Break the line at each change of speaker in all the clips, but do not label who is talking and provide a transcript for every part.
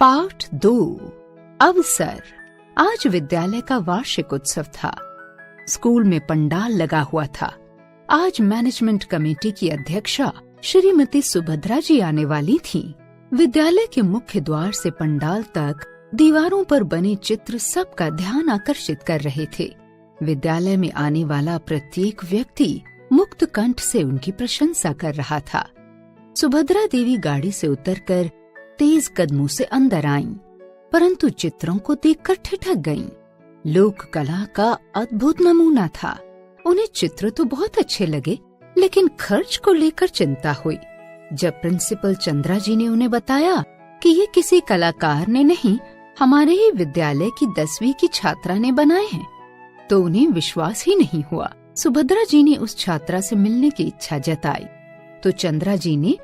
Part 2 अवसर। आज विद्यालय का वार्षिक उत्सव था। स्कूल में पंडाल लगा हुआ था। आज मैनेजमेंट कमेटी की अध्यक्षा श्रीमती सुभद्रा जी आने वाली थीं। विद्यालय के मुख्य द्वार से पंडाल तक दीवारों पर बने चित्र सबका ध्यान आकर्षित कर रहे थे। विद्यालय में आने वाला प्रत्येक व्यक्ति मुक्त कंठ से उनकी प्रशंसा कर रहा था। सुभद्रा देवी गाड़ी से उतरकर तेज कदमों से अंदर आईं, परंतु चित्रों को देखकर ठिठक गईं। लोक कला का अद्भुत नमूना था। उन्हें चित्र तो बहुत अच्छे लगे, लेकिन खर्च को लेकर चिंता हुई। जब प्रिंसिपल चंद्रा जी ने उन्हें बताया कि ये किसी कलाकार ने नहीं, हमारे ही विद्यालय की 10वीं की छात्रा ने बनाए हैं, तो उन्हें विश्वास ही नहीं हुआ। सुभद्रा जी ने उस छात्रा से मिलने की इच्छा जताई, तो चंद्रा जी ने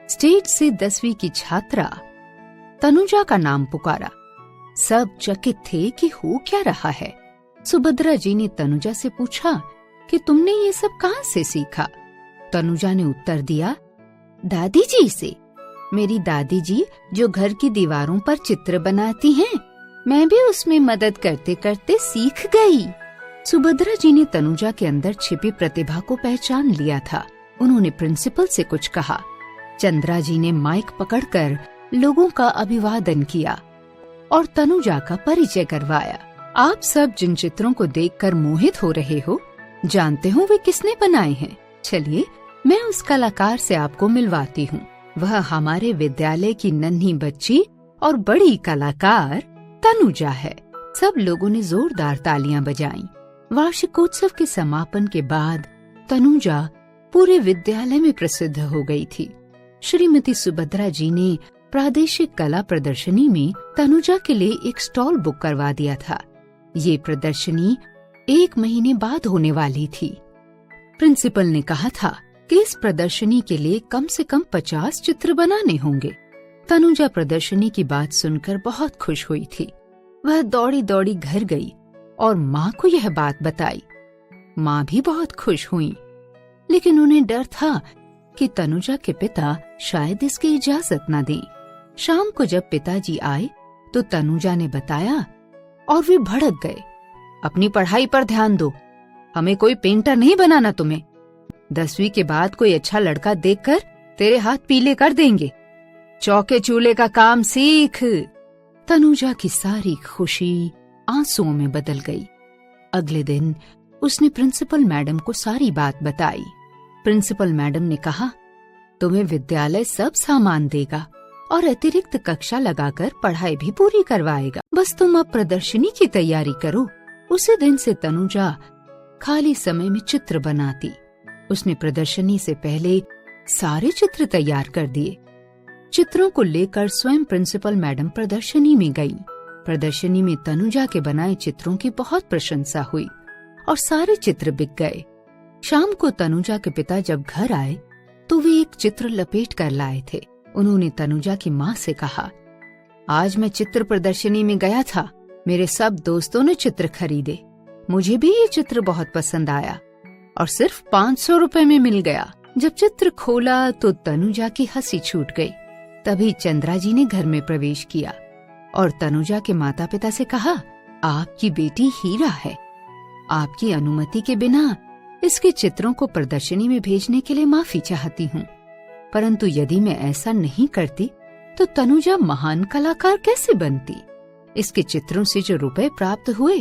स्टेज से 10वीं की छात्रा तनुजा का नाम पुकारा। सब चकित थे कि हो क्या रहा है। सुभद्रा जी ने तनुजा से पूछा कि तुमने ये सब कहाँ से सीखा? तनुजा ने उत्तर दिया, दादी जी से। मेरी दादी जी जो घर की दीवारों पर चित्र बनाती हैं, मैं भी उसमें मदद करते करते सीख गई। सुभद्रा जी ने तनुजा के अंदर छिपी प्रतिभा को पहचान लिया था। उन्होंने प्रिंसिपल से कुछ कहा। चंद्रा जी ने माइक पकड़कर लोगों का अभिवादन किया और तनुजा का परिचय करवाया। आप सब जिन चित्रों को देखकर मोहित हो रहे हो, जानते हो वे किसने बनाए हैं? चलिए मैं उस कलाकार से आपको मिलवाती हूँ। वह हमारे विद्यालय की नन्ही बच्ची और बड़ी कलाकार तनुजा है। सब लोगों ने जोरदार तालियां बजाईं। वार्षिकोत्सव के समापन के बाद तनुजा पूरे विद्यालय में प्रसिद्ध हो गई थी। श्रीमती सुभद्रा जी ने प्रादेशिक कला प्रदर्शनी में तनुजा के लिए एक स्टॉल बुक करवा दिया था। ये प्रदर्शनी 1 महीने बाद होने वाली थी। प्रिंसिपल ने कहा था कि इस प्रदर्शनी के लिए कम से कम 50 चित्र बनाने होंगे। तनुजा प्रदर्शनी की बात सुनकर बहुत खुश हुई थी। वह दौड़ी दौड़ी घर गई और माँ को यह बात बताई। माँ भी बहुत खुश हुई, लेकिन उन्हें डर था कि तनुजा के पिता शायद इसकी इजाजत न दें। शाम को जब पिताजी आए तो तनुजा ने बताया और वे भड़क गए। अपनी पढ़ाई पर ध्यान दो, हमें कोई पेंटर नहीं बनाना तुम्हें। 10वीं के बाद कोई अच्छा लड़का देखकर तेरे हाथ पीले कर देंगे। चौके चूल्हे का काम सीख। तनुजा की सारी खुशी आंसुओं में बदल गई। अगले दिन उसने प्रिंसिपल मैडम को सारी बात बताई। प्रिंसिपल मैडम ने कहा, तुम्हें विद्यालय सब सामान देगा और अतिरिक्त कक्षा लगाकर पढ़ाई भी पूरी करवाएगा। बस तुम अब प्रदर्शनी की तैयारी करो। उसी दिन से तनुजा खाली समय में चित्र बनाती। उसने प्रदर्शनी से पहले सारे चित्र तैयार कर दिए। चित्रों को लेकर स्वयं प्रिंसिपल मैडम प्रदर्शनी में गईं। प्रदर्शनी में तनुजा के बनाए चित्रों की बहुत प्रशंसा हुई और सारे चित्र बिक गए। शाम को तनुजा के पिता जब घर आए तो वे एक चित्र लपेट कर लाए थे। उन्होंने तनुजा की माँ से कहा, आज मैं चित्र प्रदर्शनी में गया था। मेरे सब दोस्तों ने चित्र खरीदे। मुझे भी ये चित्र बहुत पसंद आया और सिर्फ 500 रुपए में मिल गया। जब चित्र खोला तो तनुजा की हंसी छूट गई। तभी चंद्रा जी ने घर में प्रवेश किया और तनुजा के माता पिता से कहा, आपकी बेटी हीरा है। आपकी अनुमति के बिना इसके चित्रों को प्रदर्शनी में भेजने के लिए माफी चाहती हूँ, परंतु यदि मैं ऐसा नहीं करती तो तनुजा महान कलाकार कैसे बनती? इसके चित्रों से जो रुपए प्राप्त हुए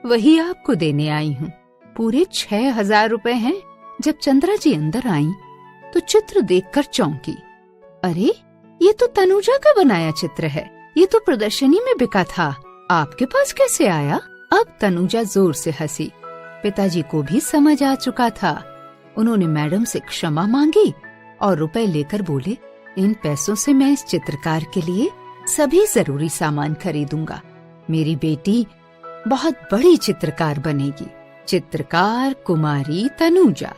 वही आपको देने आई हूँ। पूरे 6000 रुपए हैं। जब चंद्रा जी अंदर आईं तो चित्र देखकर चौंकी। अरे, ये तो तनुजा का बनाया चित्र है। ये तो प्रदर्शनी में बिका था। आपके पास कैसे आया? अब तनुजा जोर से हंसी। पिताजी को भी समझ आ चुका था। उन्होंने मैडम से क्षमा मांगी और रुपए लेकर बोले, इन पैसों से मैं इस चित्रकार के लिए सभी जरूरी सामान खरीदूंगा। मेरी बेटी बहुत बड़ी चित्रकार बनेगी। चित्रकार कुमारी तनुजा।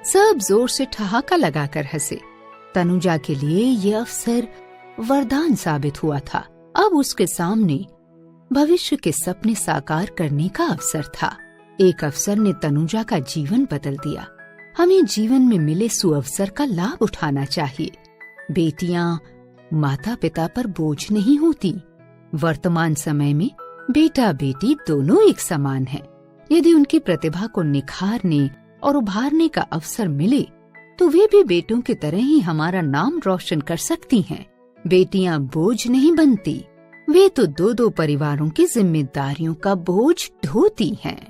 सब जोर से ठहाका लगाकर हंसे। तनुजा के लिए ये अवसर वरदान साबित हुआ था। अब उसके सामने भविष्य के सपने साकार करने का अवसर था। एक अवसर ने तनुजा का जीवन बदल दिया। हमें जीवन में मिले सुअवसर का लाभ उठाना चाहिए। बेटियां माता पिता पर बोझ नहीं होती, वर्तमान समय में बेटा बेटी दोनों एक समान हैं। यदि उनकी प्रतिभा को निखारने और उभारने का अवसर मिले तो वे भी बेटों की तरह ही हमारा नाम रोशन कर सकती हैं। बेटियां बोझ नहीं बनती, वे तो दो दो परिवारों की जिम्मेदारियों का बोझ ढोती हैं।